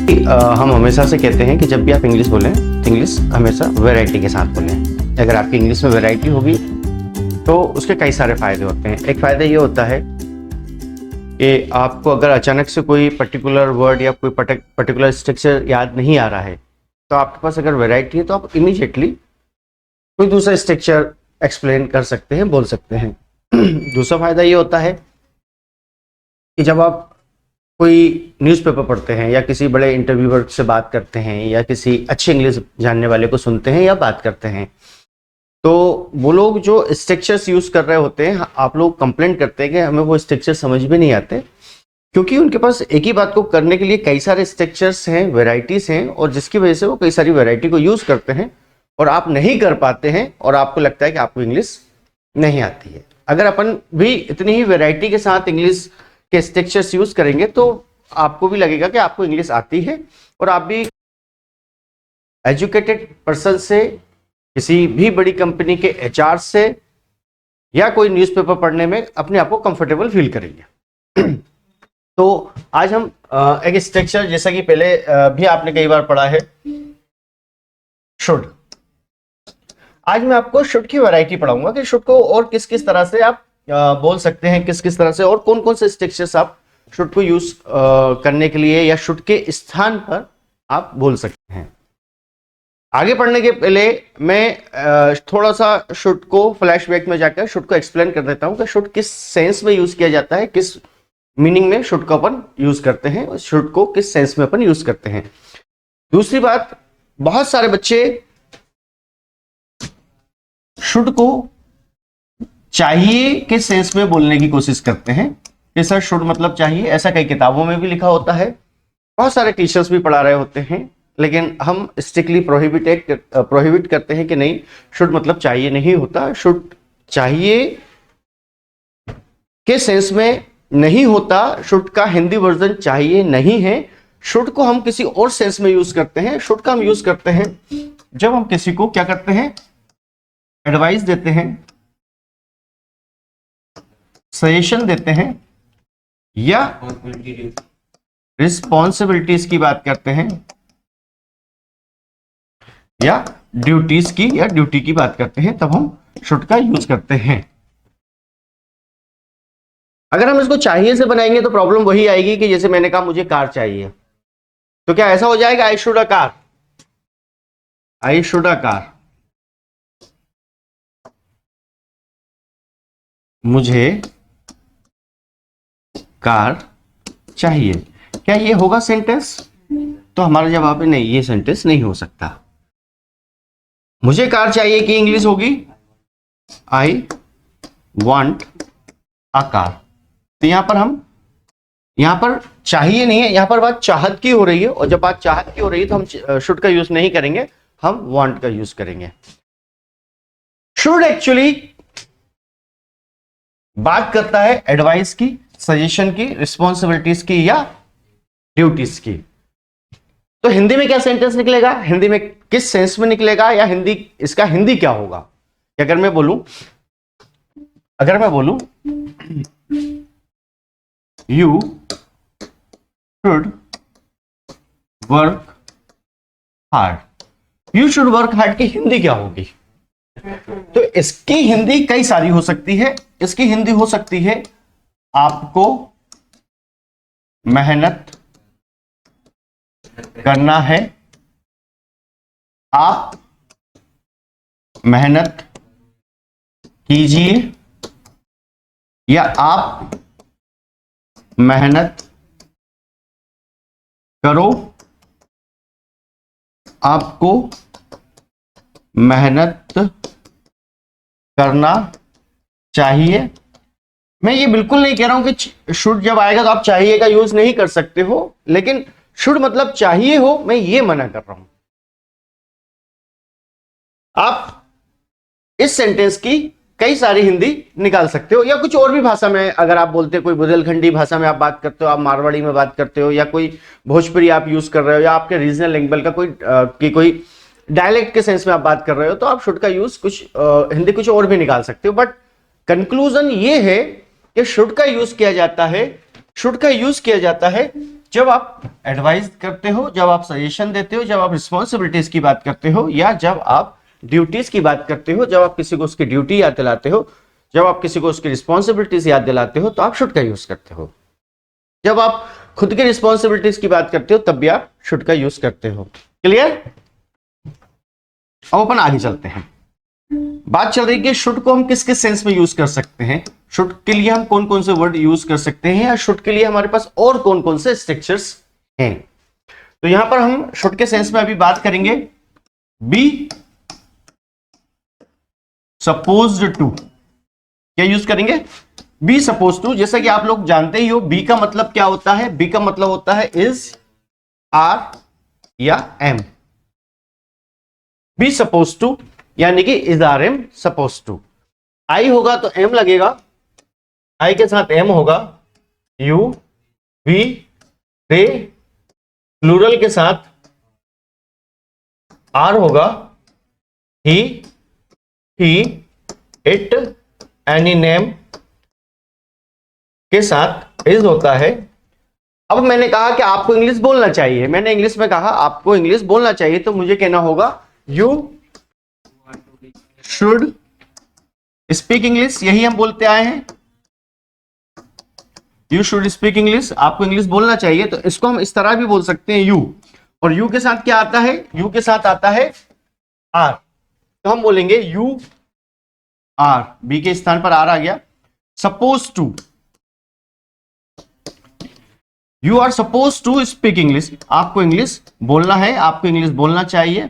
हम हमेशा से कहते हैं कि जब भी आप इंग्लिश बोलें तो इंग्लिश हमेशा वैरायटी के साथ बोलें। अगर आपकी इंग्लिश में वैरायटी होगी तो उसके कई सारे फ़ायदे होते हैं। एक फ़ायदा ये होता है कि आपको अगर अचानक से कोई पर्टिकुलर वर्ड या कोई पर्टिकुलर स्ट्रक्चर याद नहीं आ रहा है तो आपके पास अगर वैरायटी है तो आप इमीडिएटली कोई दूसरा स्ट्रक्चर एक्सप्लेन कर सकते हैं, बोल सकते हैं। दूसरा फ़ायदा ये होता है कि जब आप कोई न्यूज़पेपर पढ़ते हैं या किसी बड़े इंटरव्यूअर से बात करते हैं या किसी अच्छे इंग्लिश जानने वाले को सुनते हैं या बात करते हैं, तो वो लोग जो स्ट्रक्चर्स यूज़ कर रहे होते हैं, आप लोग कंप्लेंट करते हैं कि हमें वो स्ट्रक्चर समझ में नहीं आते, क्योंकि उनके पास एक ही बात को करने के लिए कई सारे स्ट्रक्चर्स हैं, वेराइटीज़ हैं, और जिसकी वजह से वो कई सारी वेराइटी को यूज़ करते हैं और आप नहीं कर पाते हैं और आपको लगता है कि आपको इंग्लिश नहीं आती है। अगर अपन भी इतनी ही वेराइटी के साथ इंग्लिश के स्ट्रक्चर्स यूज करेंगे तो आपको भी लगेगा कि आपको इंग्लिश आती है और आप भी एजुकेटेड पर्सन से, किसी भी बड़ी कंपनी के एचआर से या कोई न्यूज़पेपर पढ़ने में अपने आप को कंफर्टेबल फील करेंगे। तो आज हम एक स्ट्रक्चर, जैसा कि पहले भी आपने कई बार पढ़ा है, शुड। आज मैं आपको शुड की वैरायटी पढ़ाऊंगा कि शुड को और किस किस तरह से आप बोल सकते हैं, किस किस तरह से और कौन कौन से स्ट्रक्चर्स आप शुड को यूज करने के लिए या शुड के स्थान पर आप बोल सकते हैं। आगे पढ़ने के पहले मैं थोड़ा सा शुड को फ्लैशबैक में जाकर शुड को एक्सप्लेन कर देता हूं कि शुड किस सेंस में यूज किया जाता है, किस मीनिंग में शुड को अपन यूज करते हैं और शुड को किस सेंस में अपन यूज करते हैं। दूसरी बात, बहुत सारे बच्चे शुड को चाहिए के सेंस में बोलने की कोशिश करते हैं कि सर शुड मतलब चाहिए, ऐसा कई किताबों में भी लिखा होता है, बहुत सारे टीचर्स भी पढ़ा रहे होते हैं, लेकिन हम स्ट्रिक्टली प्रोहिबिट करते हैं कि नहीं, शुड मतलब चाहिए नहीं होता। शुड चाहिए के सेंस में नहीं होता, शुड का हिंदी वर्जन चाहिए नहीं है। शुड को हम किसी और सेंस में यूज करते हैं। शुड का हम यूज करते हैं जब हम किसी को क्या करते हैं, एडवाइस देते हैं, सजेशन देते हैं या रिस्पॉन्सिबिलिटीज की बात करते हैं या ड्यूटीज की या ड्यूटी की बात करते हैं, तब हम शुड का यूज करते हैं। अगर हम इसको चाहिए से बनाएंगे तो प्रॉब्लम वही आएगी कि जैसे मैंने कहा मुझे कार चाहिए, तो क्या ऐसा हो जाएगा I should a car, I should a car, मुझे कार चाहिए, क्या ये होगा सेंटेंस? तो हमारा जवाब है नहीं, ये सेंटेंस नहीं हो सकता। मुझे कार चाहिए की इंग्लिश होगी आई वांट अ कार। तो यहां पर चाहिए नहीं है, यहां पर बात चाहत की हो रही है, और जब बात चाहत की हो रही है तो हम शुड का यूज नहीं करेंगे, हम वांट का यूज करेंगे। शुड एक्चुअली बात करता है एडवाइस की, सजेशन की, रिस्पॉन्सिबिलिटीज की या ड्यूटीज की। तो हिंदी में क्या सेंटेंस निकलेगा, हिंदी में किस सेंस में निकलेगा, या इसका हिंदी क्या होगा? अगर मैं बोलूं you should work hard, you should work hard की हिंदी क्या होगी? तो इसकी हिंदी कई सारी हो सकती है। इसकी हिंदी हो सकती है आपको मेहनत करना है, आप मेहनत कीजिए, या आप मेहनत करो, आपको मेहनत करना चाहिए। मैं ये बिल्कुल नहीं कह रहा हूं कि शुड जब आएगा तो आप चाहिए का यूज नहीं कर सकते हो, लेकिन शुड मतलब चाहिए हो, मैं ये मना कर रहा हूं। आप इस सेंटेंस की कई सारी हिंदी निकाल सकते हो, या कुछ और भी भाषा में अगर आप बोलते हो, कोई बुंदेलखंडी भाषा में आप बात करते हो, आप मारवाड़ी में बात करते हो, या कोई भोजपुरी आप यूज कर रहे हो, या आपके रीजनल लैंग्वेज का कोई डायलेक्ट के सेंस में आप बात कर रहे हो, तो आप शुड का यूज हिंदी कुछ और भी निकाल सकते हो। बट कंक्लूजन ये है कि शुड का यूज किया जाता है जब आप एडवाइस करते हो, जब आप सजेशन देते हो, जब आप रिस्पॉन्सिबिलिटीज की बात करते हो, या जब आप ड्यूटीज की बात करते हो, जब आप किसी को उसकी ड्यूटी याद दिलाते हो, जब आप किसी को उसकी रिस्पॉन्सिबिलिटीज याद दिलाते हो, तो आप शुड का यूज करते हो। जब आप खुद की रिस्पॉन्सिबिलिटीज की बात करते हो तब भी आप शुड का यूज करते हो। क्लियर? अब अपन आगे चलते हैं। बात चल रही है कि शुड को हम किस किस सेंस में यूज कर सकते हैं, शुड के लिए हम कौन कौन से वर्ड यूज कर सकते हैं, या शुड के लिए हमारे पास और कौन कौन से स्ट्रक्चर्स हैं। तो यहां पर हम शुड के सेंस में अभी बात करेंगे बी सपोज्ड टू। क्या यूज करेंगे? Be suppose to. जैसा कि आप लोग जानते ही हो बी का मतलब क्या होता है, बी का मतलब होता है इज, आर या एम। बी सपोज टू यानी कि is, are, am, suppose to. I होगा तो एम लगेगा, आई के साथ एम होगा, यू, वी, दे, प्लूरल के साथ आर होगा, ही, इट, एनी नेम के साथ इज होता है। अब मैंने कहा कि आपको इंग्लिश बोलना चाहिए, मैंने इंग्लिश में कहा आपको इंग्लिश बोलना चाहिए, तो मुझे कहना होगा यू शुड स्पीक इंग्लिश। यही हम बोलते आए हैं, यू शुड स्पीक इंग्लिश। आपको इंग्लिश बोलना चाहिए, तो इसको हम इस तरह भी बोल सकते हैं यू, और यू के साथ क्या आता है, यू के साथ आता है आर, तो हम बोलेंगे यू आर, बी के स्थान पर आर आ गया। Suppose to, you are suppose to speak English. आपको इंग्लिश बोलना है, आपको इंग्लिश बोलना चाहिए,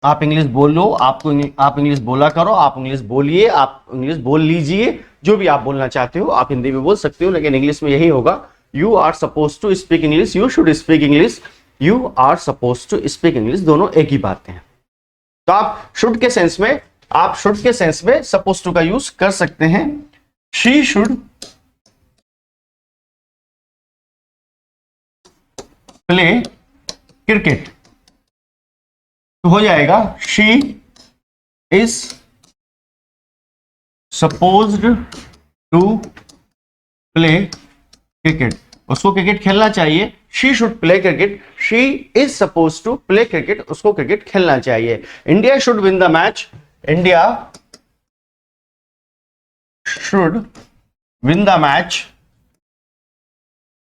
आप इंग्लिश बोलो, आप इंग्लिश बोला करो, आप इंग्लिश बोलिए, आप इंग्लिश बोल लीजिए, जो भी आप बोलना चाहते हो। आप हिंदी में बोल सकते हो, लेकिन इंग्लिश में यही होगा, you are suppose to speak English, you should speak English, you are suppose to speak English, दोनों एक ही बात है। तो आप शुड के सेंस में, आप शुड के सेंस में सपोज टू का यूज कर सकते हैं। शी शुड प्ले क्रिकेट, तो हो जाएगा she is supposed to play cricket. उसको क्रिकेट खेलना चाहिए, she should play cricket, she is suppose to play cricket, उसको क्रिकेट खेलना चाहिए। India should win the match, India should win the match,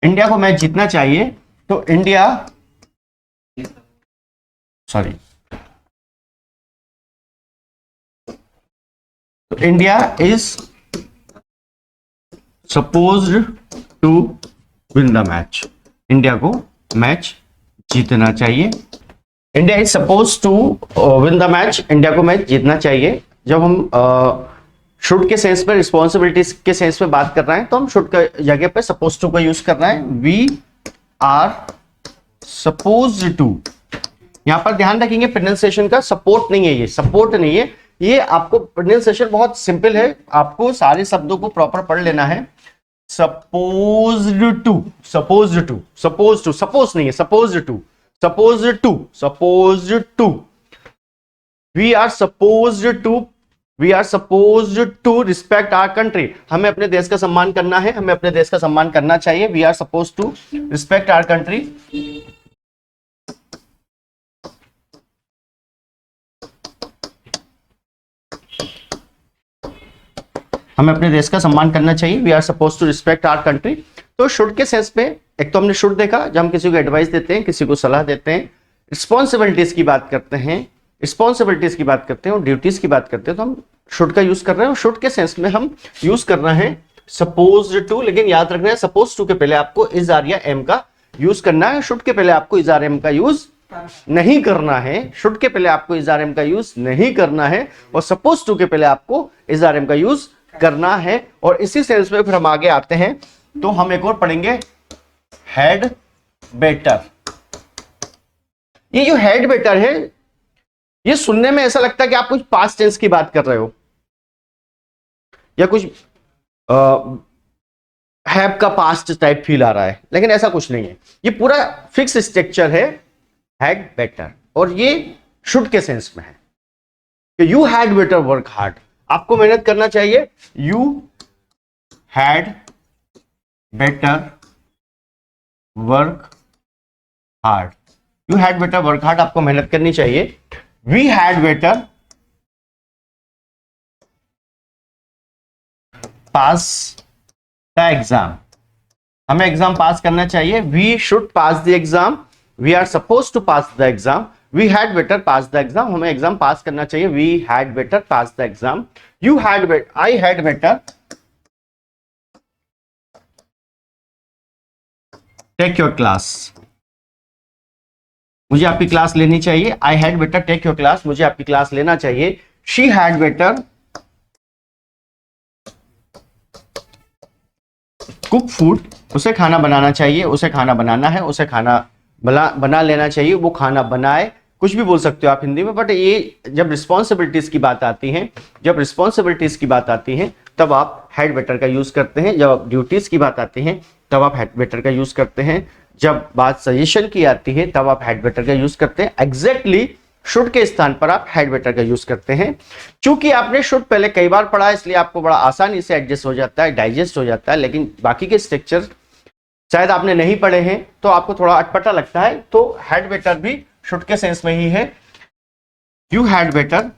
India को मैच जीतना चाहिए, तो इंडिया, सॉरी, तो India is supposed to win the match, India को match जीतना चाहिए। India is suppose to win the match, India को match जीतना चाहिए। जब हम शुड के सेंस में, रिस्पॉन्सिबिलिटीज के सेंस में बात कर रहे हैं, तो हम शुड का जगह पे सपोज टू का यूज कर रहे हैं। वी आर सपोज्ड टू, यहां पर ध्यान रखेंगे प्रोनाउंसिएशन का, सपोर्ट नहीं है, ये सपोर्ट नहीं है, ये आपको प्रोनाउंसिएशन बहुत सिंपल है, आपको सारे शब्दों को प्रॉपर पढ़ लेना है। Supposed to, supposed to, suppose to, suppose नहीं है, supposed to, supposed to, supposed to, we are supposed to, we are supposed to respect our country. हमें अपने देश का सम्मान करना है, हमें अपने देश का सम्मान करना चाहिए। We are suppose to respect our country, हमें अपने देश का सम्मान करना चाहिए। We are suppose to respect our country. तो शुड के सेंस में एक तो हमने शुड देखा, जब हम किसी को एडवाइस देते हैं, किसी को सलाह देते हैं, रिस्पॉन्सिबिलिटीज की बात करते हैं, रिस्पॉन्सिबिलिटीज की बात करते हैं और ड्यूटीज की बात करते हैं, तो हम शुड का यूज कर रहे हैं। और शुड के सेंस में हम यूज कर रहे हैं सपोज टू, लेकिन याद रखना है सपोज टू के पहले आपको इज, आर या एम का यूज करना है। शुड के पहले आपको इज, आर, एम का यूज नहीं करना है, शुड के पहले आपको इज, आर, एम का यूज नहीं करना है, और सपोज टू के पहले आपको इज, आर, एम का यूज करना है। और इसी सेंस में फिर हम आगे आते हैं, तो हम एक और पढ़ेंगे हैड बेटर। ये जो हैड बेटर है, ये सुनने में ऐसा लगता है कि आप कुछ पास्ट टेंस की बात कर रहे हो, या कुछ हैव का पास्ट टाइप फील आ रहा है, लेकिन ऐसा कुछ नहीं है। ये पूरा फिक्स स्ट्रक्चर है हैड बेटर, और ये शुड के सेंस में है कि you had better work hard, आपको मेहनत करना चाहिए। You had better work hard, you had better work hard, आपको मेहनत करनी चाहिए। We had better pass the exam, हमें एग्जाम पास करना चाहिए। We should pass the exam, we are suppose to pass the exam. We had better pass the exam, हमें exam pass करना चाहिए। We had better pass the exam. You had better, I had better take your class, मुझे आपकी class लेनी चाहिए। I had better take your class, मुझे आपकी class लेना चाहिए। She had better cook food, उसे खाना बनाना चाहिए, उसे खाना बनाना है, उसे खाना बना लेना चाहिए, वो खाना बनाए। कुछ भी बोल सकते हो आप हिंदी में, बट ये जब रिस्पॉन्सिबिलिटीज की बात आती है, जब रिस्पॉन्सिबिलिटीज की बात आती है तब आप हैड बेटर का यूज करते हैं। जब ड्यूटीज की बात आती है तब आप हैड बेटर का यूज करते हैं। जब बात सजेशन की आती है तब आप हैड बेटर का यूज करते हैं। एग्जैक्टली शुड के स्थान पर आप हैड बेटर का यूज करते हैं। चूंकि आपने शुड पहले कई बार पढ़ा है, इसलिए आपको बड़ा आसानी से एडजस्ट हो जाता है, डाइजेस्ट हो जाता है। लेकिन बाकी के स्ट्रक्चर शायद आपने नहीं पढ़े हैं तो आपको थोड़ा अटपटा लगता है। तो हैड बेटर भी शुड के सेंस में ही है। You had better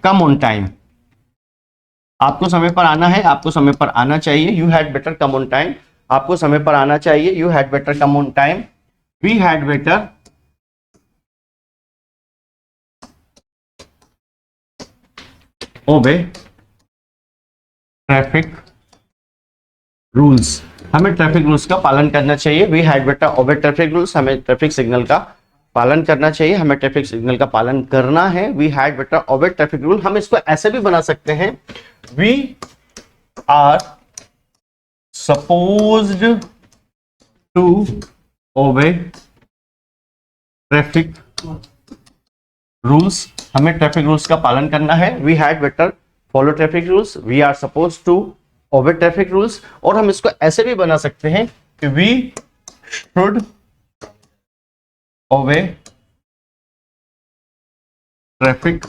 come on time, आपको समय पर आना है, आपको समय पर आना चाहिए। You had better come on time, आपको समय पर आना चाहिए। You had better come on time. We had better obey traffic rules, हमें ट्रैफिक रूल्स का पालन करना चाहिए। We had better obey traffic rules, हमें ट्रैफिक सिग्नल का पालन करना चाहिए, हमें ट्रैफिक सिग्नल का पालन करना है। We had better obey traffic rule, हम इसको ऐसे भी बना सकते हैं, we are supposed to obey traffic rules, हमें ट्रैफिक रूल्स का पालन करना है। We had better follow traffic rules, we are suppose to obey traffic rules. और हम इसको ऐसे भी बना सकते हैं कि we should obey traffic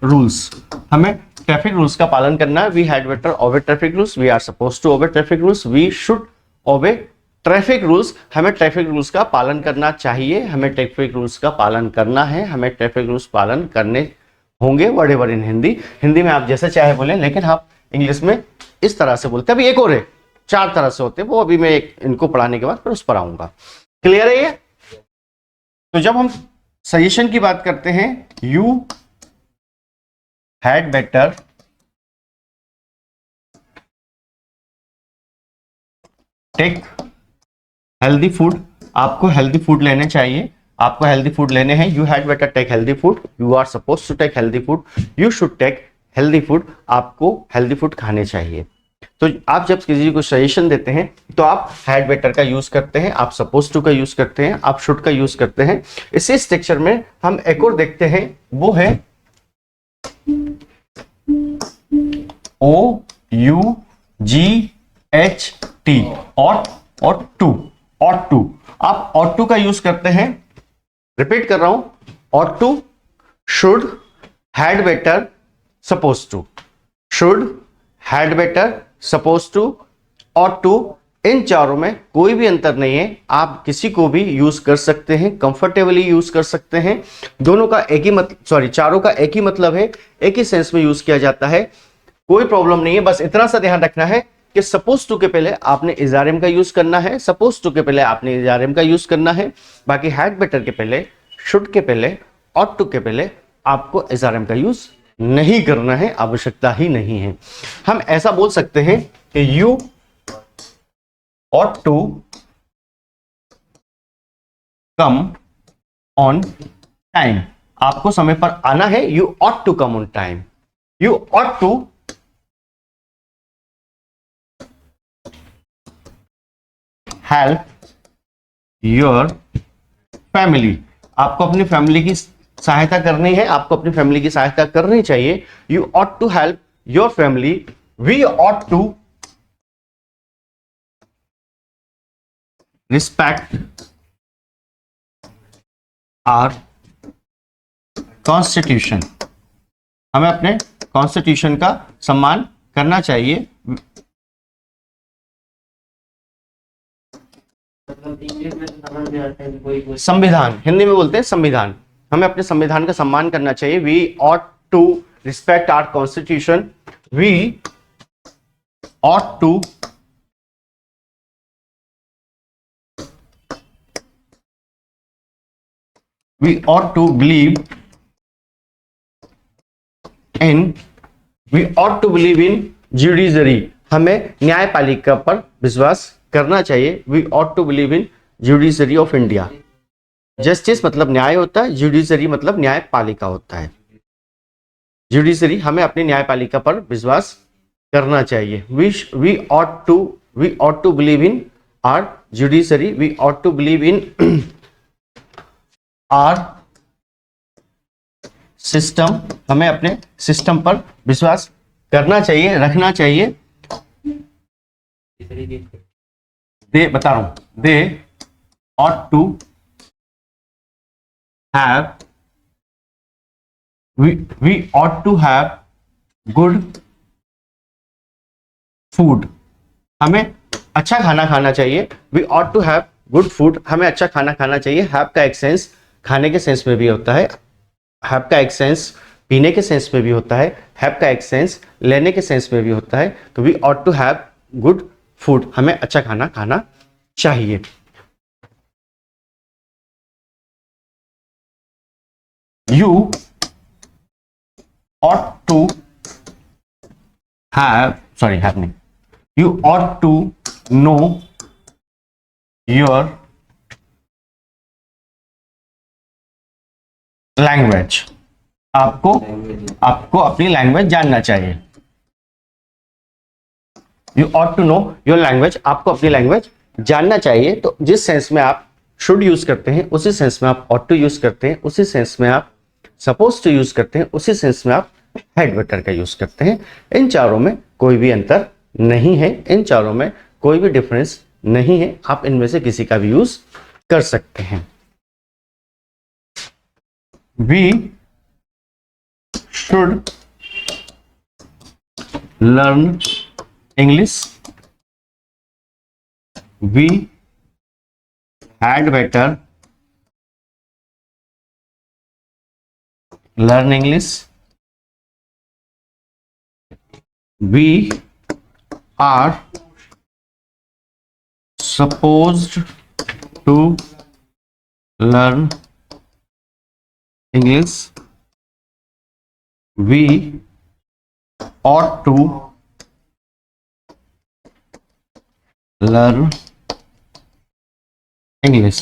rules, हमें ट्रैफिक रूल्स का पालन करना है। We had better obey traffic rules, we are suppose to obey traffic rules, we should obey traffic rules, हमें ट्रैफिक रूल्स का पालन करना चाहिए, हमें ट्रैफिक रूल्स का पालन करना है, हमें ट्रैफिक रूल्स पालन करने होंगे। व्हाटएवर इन हिंदी, हिंदी में आप जैसे चाहे बोलें, लेकिन आप इंग्लिश में इस तरह से बोलते हैं। अभी एक और है, 4 तरह से होते हैं, वो अभी मैं इनको पढ़ाने के बाद फिर उस पर आऊंगा। क्लियर है ये? तो जब हम सजेशन की बात करते हैं, you had better take healthy food, आपको हेल्दी फूड लेने चाहिए, आपको हेल्दी फूड लेने हैं। You had better take healthy food, you are suppose to take healthy food, you should take healthy food, आपको हेल्दी फूड खाने चाहिए। तो आप जब किसी को सजेशन देते हैं तो आप हैड बेटर का यूज करते हैं, आप सपोज टू का यूज करते हैं, आप शुड का यूज करते हैं। इसी स्ट्रक्चर में हम एक और देखते हैं, वो है ओ यू जी एच टी, और टू आप और टू का यूज करते हैं। रिपीट कर रहा हूं, ought to, should, had better, suppose to, should, had better, suppose to ought to, इन चारों में कोई भी अंतर नहीं है। आप किसी को भी यूज कर सकते हैं, कंफर्टेबली यूज कर सकते हैं। दोनों का एक ही मतलब, चारों का एक ही मतलब है, एक ही सेंस में यूज किया जाता है, कोई प्रॉब्लम नहीं है। बस इतना सा ध्यान रखना है कि सपोज टू के पहले आपने इजारिम का यूज करना है, सपोज टू के पहले आपने इजारिम का यूज करना है। बाकी हैड बेटर के पहले, शुड के पहले और टू के पहले आपको इजारिम का यूज नहीं करना है, आवश्यकता ही नहीं है। हम ऐसा बोल सकते हैं कि यू और टू कम ऑन टाइम, आपको समय पर आना है। You ought to come on time, you ought to help your family, आपको अपनी फैमिली की सहायता करनी है, आपको अपनी फैमिली की सहायता करनी चाहिए। You ought to help your family, we ought to respect our constitution, हमें अपने कॉन्स्टिट्यूशन का सम्मान करना चाहिए। इंग्लिश में तो समझ में आता है कि कोई संविधान, हिंदी में बोलते हैं संविधान। हमें अपने संविधान का सम्मान करना चाहिए। We ought to respect our constitution, we ought to believe in judiciary, हमें न्यायपालिका पर विश्वास करना चाहिए। We ought to believe in judiciary of India. Justice मतलब न्याय होता है, जुडिशरी मतलब न्यायपालिका होता है। जुडिशरी, हमें अपनी न्यायपालिका पर विश्वास करना चाहिए। We ought to believe in our judiciary, we ought to believe in our system, हमें अपने सिस्टम पर विश्वास करना चाहिए, रखना चाहिए। दे बता रहा हूं, they ought to have, we ought to have good food, हमें अच्छा खाना खाना चाहिए। We ought to have good food, हमें अच्छा खाना खाना चाहिए। हैव का एक सेंस खाने के सेंस में भी होता है, हैव का एक सेंस पीने के सेंस में भी होता है, हैव का एक सेंस लेने के सेंस में भी होता है। तो we ought to have good food, हमें अच्छा खाना खाना चाहिए। You ought to have, sorry have नहीं, you ought to know your language, आपको अपनी लैंग्वेज जानना चाहिए। You ought to know your language, आपको अपनी लैंग्वेज जानना चाहिए। तो जिस सेंस में आप शुड यूज करते हैं उसी सेंस में आप ऑट टू यूज करते हैं, उसी सेंस में आप सपोज टू यूज करते हैं, उसी सेंस में आप हैड बेटर का यूज करते हैं। इन चारों में कोई भी अंतर नहीं है, इन चारों में कोई भी डिफरेंस नहीं है। आप इनमें से किसी का भी यूज कर सकते हैं। We should learn English, we had better learn English, we are supposed to learn English, we ought to learn English।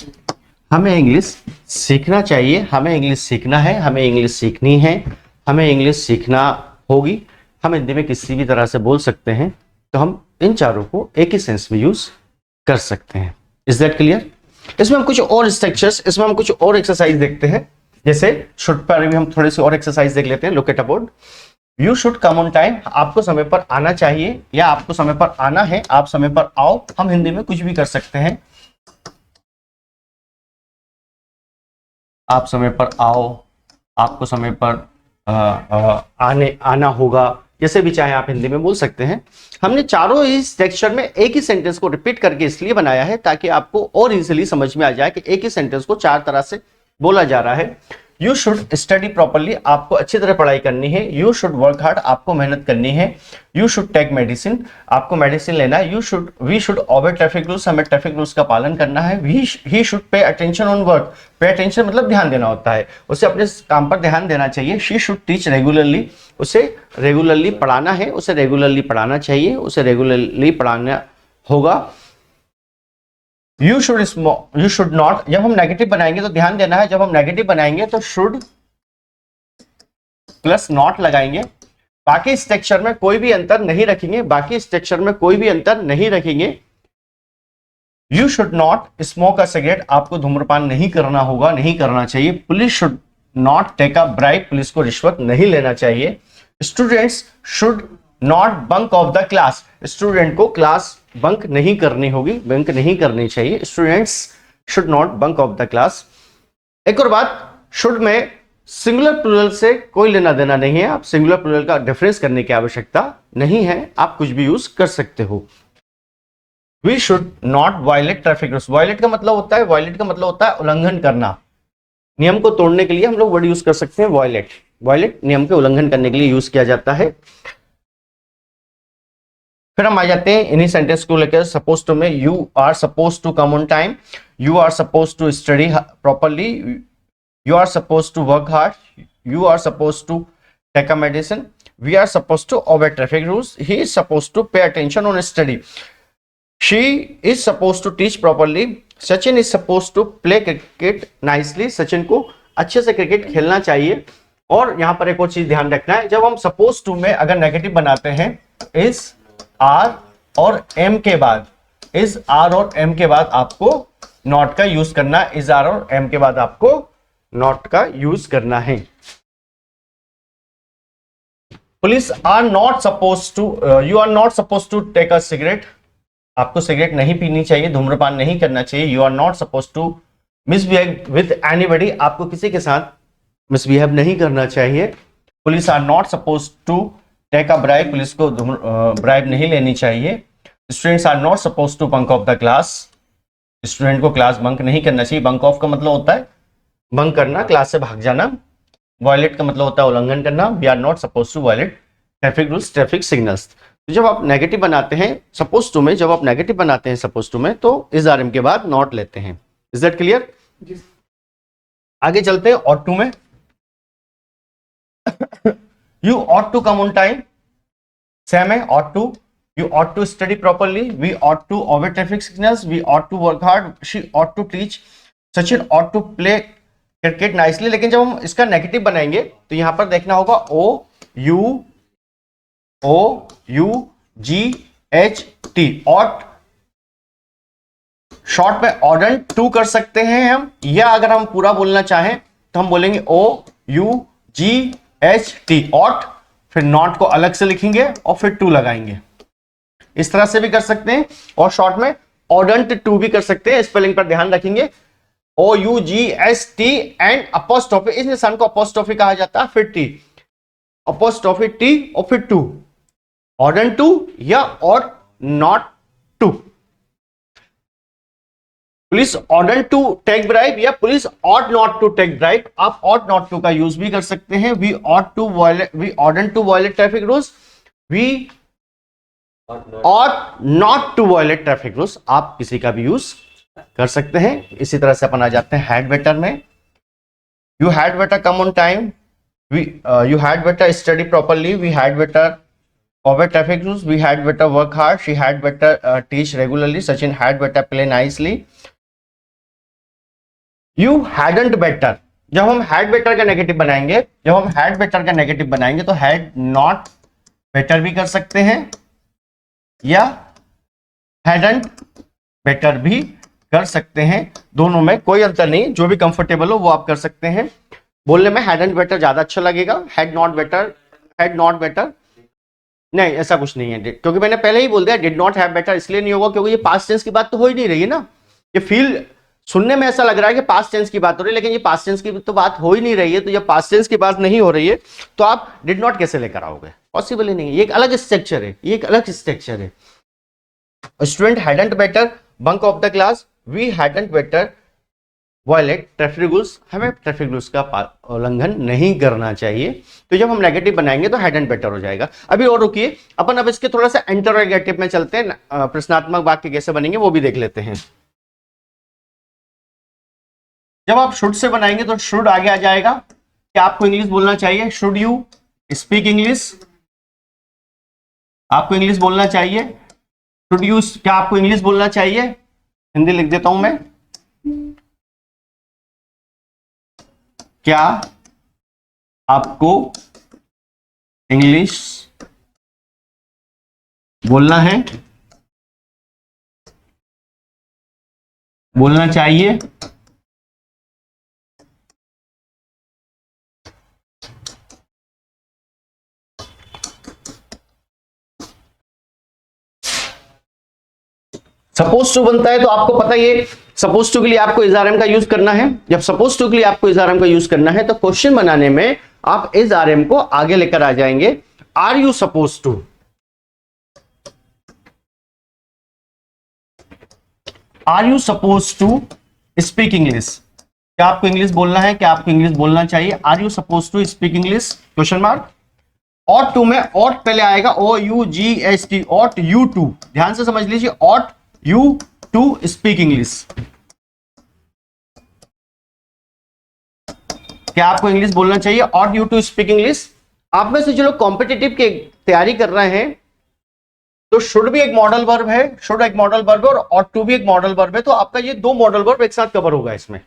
हमें इंग्लिश सीखना चाहिए, हमें इंग्लिश सीखना है, हमें इंग्लिश सीखनी है, हमें इंग्लिश सीखना होगी। हम हिंदी में किसी भी तरह से बोल सकते हैं, तो हम इन चारों को एक ही सेंस में यूज कर सकते हैं। Is that clear? इसमें हम कुछ और स्ट्रक्चर्स, इसमें हम कुछ और एक्सरसाइज देखते हैं। जैसे शुड पर भी हम थोड़ी सी और एक्सरसाइज देख लेते हैं। Look at a board. You should come on time, आपको समय पर आना चाहिए या आपको समय पर आना है, आप समय पर आओ। हम हिंदी में कुछ भी कर सकते हैं। आप समय पर आओ, आपको समय पर आना होगा, जैसे भी चाहे आप हिंदी में बोल सकते हैं। हमने चारों इस लेक्चर में एक ही सेंटेंस को रिपीट करके इसलिए बनाया है ताकि आपको और इजीली समझ में आ जाए कि एक ही सेंटेंस को चार तरह से बोला जा रहा है। यू शुड स्टडी प्रॉपरली, आपको अच्छी तरह पढ़ाई करनी है। यू शुड वर्क हार्ड, आपको मेहनत करनी है। यू शुड टेक मेडिसिन, आपको मेडिसिन लेना है। We should obey traffic rules, हमें ट्रैफिक रूल्स का पालन करना है। He should pay attention on work, pay attention मतलब ध्यान देना होता है, उसे अपने काम पर ध्यान देना चाहिए। शी शुड टीच रेगुलरली, उसे रेगुलरली पढ़ाना है, उसे रेगुलरली पढ़ाना चाहिए, उसे रेगुलरली पढ़ाना होगा। यू शुड नॉट, जब हम नेगेटिव बनाएंगे तो ध्यान देना है, जब हम नेगेटिव बनाएंगे तो शुड प्लस नॉट लगाएंगे। बाकी स्ट्रक्चर में कोई भी अंतर नहीं रखेंगे, बाकी स्ट्रक्चर में कोई भी अंतर नहीं रखेंगे। You should not smoke a cigarette, आपको धूम्रपान नहीं करना होगा, नहीं करना चाहिए। Police should not take a bribe, police को रिश्वत नहीं लेना चाहिए। Students should not bunk off the class, student को क्लास बंक नहीं करनी होगी, बंक नहीं करनी चाहिए। Students should not bunk off the class. एक और बात, शुड में सिंगुलर प्लूरल से कोई लेना देना नहीं है, आप सिंगुलर प्लूरल का डिफरेंस करने की आवश्यकता नहीं है, आप कुछ भी यूज कर सकते हो। We should not violate traffic rules. Violate का मतलब होता है उल्लंघन करना। नियम को तोड़ने के लिए हम लोग वर्ड यूज कर सकते हैं वायलेट। वायलेट नियम के उल्लंघन करने के लिए यूज किया जाता है। फिर हम आ जाते हैं इन्हीं सेंटेंस को लेकर सपोज टू में। You are suppose to come on time, you are suppose to study properly, you are suppose to work hard, you are suppose to take a medicine, we are suppose to obey traffic rules, he is suppose to pay attention on study, she is suppose to teach properly, Sachin is suppose to play cricket nicely. Sachin को अच्छे से cricket खेलना चाहिए। और यहां पर एक और चीज ध्यान रखना है, जब हम सपोज टू में अगर नेगेटिव बनाते हैं इज आर और एम के बाद, इज आर और एम के बाद आपको नॉट का यूज करना है। इज आर और एम के बाद आपको नॉट का यूज करना है। Police are not suppose to, you are not suppose to take a cigarette. आपको सिगरेट नहीं पीनी चाहिए, धूम्रपान नहीं करना चाहिए। You are not suppose to misbehave with anybody. आपको किसी के साथ मिसबिहेव नहीं करना चाहिए। Police are not suppose to take a bribe. Police को ब्राइब नहीं लेनी चाहिए। Students are not suppose to bunk off the class. Student को क्लास बंक नहीं करना चाहिए। बंक ऑफ का मतलब होता है बंक करना, क्लास से भाग जाना। वायलेट का मतलब होता है उल्लंघन करना। We are not suppose to violate traffic rules, traffic signals. तो जब आप नेगेटिव बनाते हैं सपोज टू में, जब आप नेगेटिव बनाते हैं सपोज टू में, तो इज आर एम के बाद नॉट लेते हैं। Is that clear? आगे चलते हैं ऑट टू में। You ought to come on time. Same है ought to. You ought to study properly. We ought to obey traffic signals. We ought to work hard. She ought to teach. Sachin ought to play cricket nicely. लेकिन जब हम इसका negative बनाएंगे तो यहां पर देखना होगा O-U-G-H-T ought। शॉर्ट में oughtn't to कर सकते हैं हम, या अगर हम पूरा बोलना चाहें तो हम बोलेंगे O-U-G-H-T ought, फिर नॉट को अलग से लिखेंगे और फिर टू लगाएंगे। इस तरह से भी कर सकते हैं। और शॉर्ट में oughtn't to भी कर सकते हैं। स्पेलिंग पर ध्यान रखेंगे। O-U-G-S-T एंड अपोस्ट्रोफी, इस निशान को अपोस्ट्रोफी कहा जाता है। फिर टी, अपोस्ट्रोफी टी और फिर टू। oughtn't to या ought not to। Police oughtn't to take bribe या police ought not to take bribe। आप ought not to का यूज भी कर सकते हैं। we oughtn't to violate traffic rules, we ought not to violate traffic rules। आप किसी का भी यूज कर सकते हैं। इसी तरह से अपन आ जाते हैं had better में। you had better come on time, you had better study properly, we had better obey traffic rules, we had better work hard, she had better teach regularly, Sachin had better play nicely। You hadn't better, जब हम had better का negative बनाएंगे, तो had not better भी कर सकते हैं या hadn't better भी कर सकते हैं। दोनों में कोई अंतर नहीं, जो भी कंफर्टेबल हो वो आप कर सकते हैं। बोलने में hadn't better ज्यादा अच्छा लगेगा। had not better नहीं, ऐसा कुछ नहीं है, क्योंकि मैंने पहले ही बोल दिया did not have better इसलिए नहीं होगा क्योंकि ये पास्ट टेंस की बात तो हो ही नहीं रही है ना। ये फील सुनने में ऐसा लग रहा है कि पास्ट टेंस की बात हो रही है, लेकिन ये पास्ट टेंस की तो बात हो ही नहीं रही है। तो जब पास्ट टेंस की बात नहीं हो रही है तो आप डिड नॉट कैसे लेकर आओगे? पॉसिबल ही नहीं है। ये एक अलग स्ट्रक्चर है, student hadn't better bunk off the class, we hadn't better violate traffic rules. हमें ट्रैफिक रूल्स का उल्लंघन नहीं करना चाहिए। तो जब हम नेगेटिव बनाएंगे तो हैडंट बेटर हो जाएगा। अभी और रुकिए, अपन अब इसके थोड़ा सा इंटरोगेटिव में चलते हैं। प्रश्नात्मक वाक्य कैसे बनेंगे वो भी देख लेते हैं। जब आप शुड से बनाएंगे तो शुड आगे आ जाएगा। क्या आपको इंग्लिश बोलना चाहिए? Should you speak English? आपको इंग्लिश बोलना चाहिए? शुड यू, क्या आपको इंग्लिश बोलना चाहिए? हिंदी लिख देता हूं मैं। क्या आपको इंग्लिश बोलना है, बोलना चाहिए? सपोज टू बनता है तो आपको पता ही है, सपोज टू के लिए आपको इज आर एम का यूज करना है। जब सपोज टू के लिए आपको इज आर एम का यूज करना है तो क्वेश्चन बनाने में आप इज आर एम को आगे लेकर आ जाएंगे। Are you suppose to, are you suppose to speak English, क्या आपको इंग्लिश बोलना है, क्या आपको इंग्लिश बोलना चाहिए? Are you suppose to speak English question mark. Ought to में ऑट पहले आएगा, O U G S T, ought you to, ध्यान से समझ लीजिए, ought you to speak English, क्या आपको इंग्लिश बोलना चाहिए? Ought you to speak English. आप में से जो लोग कॉम्पिटिटिव की तैयारी कर रहे हैं तो शुड भी एक मॉडल वर्ब है, शुड एक मॉडल वर्ब है और ऑट टू भी एक मॉडल वर्ब है, तो आपका ये दो मॉडल वर्ब एक साथ कवर होगा इसमें।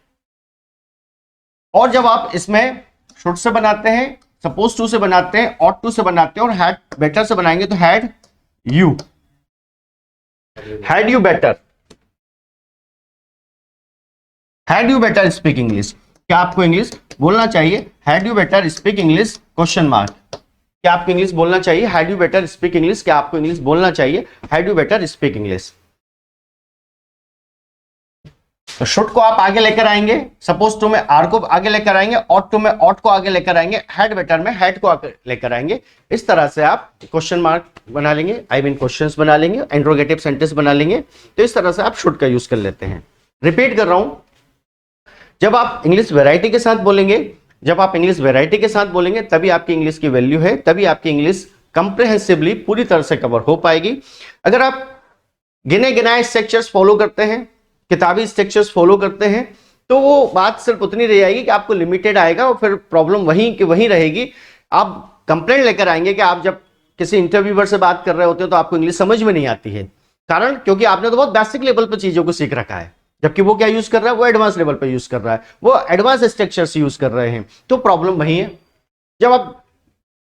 और जब आप इसमें शुड से बनाते हैं, सपोज टू से बनाते हैं, ऑट टू से बनाते हैं और हैड बेटर से बनाएंगे तो had you better, had you better speak English, क्या आपको इंग्लिश बोलना चाहिए? Had you better speak English question mark, क्या आपको इंग्लिश बोलना चाहिए? Had you better speak English, क्या आपको इंग्लिश बोलना चाहिए? Had you better speak English. तो शुड को आप आगे लेकर आएंगे, सपोज टू में आर को आगे लेकर आएंगे, ऑट टू में ऑट को आगे लेकर आएंगे, हैड बेटर में हैड को आगे लेकर आएंगे। इस तरह से आप क्वेश्चन मार्क बना लेंगे, आई मीन क्वेश्चंस बना लेंगे, इंट्रोगेटिव सेंटेंस बना लेंगे। तो इस तरह से आप शुड का यूज कर लेते हैं। रिपीट कर रहा हूं, जब आप इंग्लिश वैरायटी के साथ बोलेंगे, जब आप इंग्लिश वैरायटी के साथ बोलेंगे तभी आपकी इंग्लिश की वैल्यू है, तभी आपकी इंग्लिश कंप्रिहेंसिवली पूरी तरह से कवर हो पाएगी। अगर आप गिने गिनाए स्ट्रक्चर्स फॉलो करते हैं, किताबी स्ट्रक्चर्स फॉलो करते हैं, तो वो बात सिर्फ उतनी रह जाएगी कि आपको लिमिटेड आएगा और फिर प्रॉब्लम वहीं की वहीं रहेगी। आप कंप्लेंट लेकर आएंगे कि आप जब किसी इंटरव्यूअर से बात कर रहे होते हो तो आपको इंग्लिश समझ में नहीं आती है, कारण क्योंकि आपने तो बहुत बेसिक लेवल पर चीजों को सीख रखा है, जबकि वो क्या यूज कर रहा है, वो एडवांस लेवल पर यूज कर रहा है, वो एडवांस स्ट्रक्चर्स यूज कर रहे हैं। तो प्रॉब्लम वही है। जब आप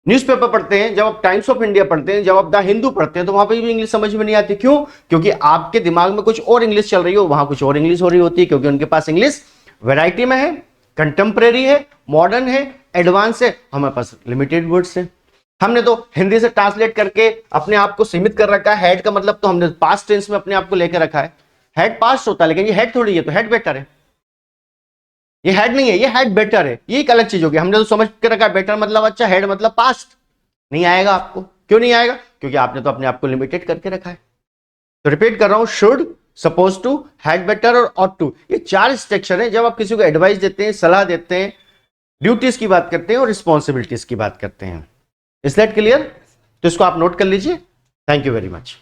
न्यूज़पेपर पढ़ते हैं, जब आप टाइम्स ऑफ इंडिया पढ़ते हैं, जब आप द हिंदू पढ़ते हैं, तो वहां पर भी इंग्लिश समझ में नहीं आती। क्यों? क्योंकि आपके दिमाग में कुछ और इंग्लिश चल रही हो, वहां कुछ और इंग्लिश हो रही होती है, क्योंकि उनके पास इंग्लिश वैरायटी में है, कंटेम्परेरी है, मॉडर्न है, एडवांस है, हमारे पास लिमिटेड वर्ड्स है। हमने तो हिंदी से ट्रांसलेट करके अपने आप को सीमित कर रखा है। हेड का मतलब तो हमने पास्ट टेंस में अपने आप को लेकर रखा है। हेड पास्ट होता है, लेकिन ये हेड थोड़ी है, तो हेड बेटर है, ये हेड नहीं है, ये हेड बेटर है। ये एक अलग चीज होगी। हमने तो समझ के रखा है बेटर मतलब अच्छा, हेड मतलब पास्ट। नहीं आएगा आपको। क्यों नहीं आएगा? क्योंकि आपने तो अपने आप को लिमिटेड करके रखा है। तो रिपीट कर रहा हूं, should, suppose to, had better और ऑट टू, ये चार स्ट्रक्चर है। जब आप किसी को एडवाइस देते हैं, सलाह देते हैं, ड्यूटीज की बात करते हैं और रिस्पॉन्सिबिलिटीज की बात करते हैं। Is that clear? तो इसको आप नोट कर लीजिए। Thank you very much.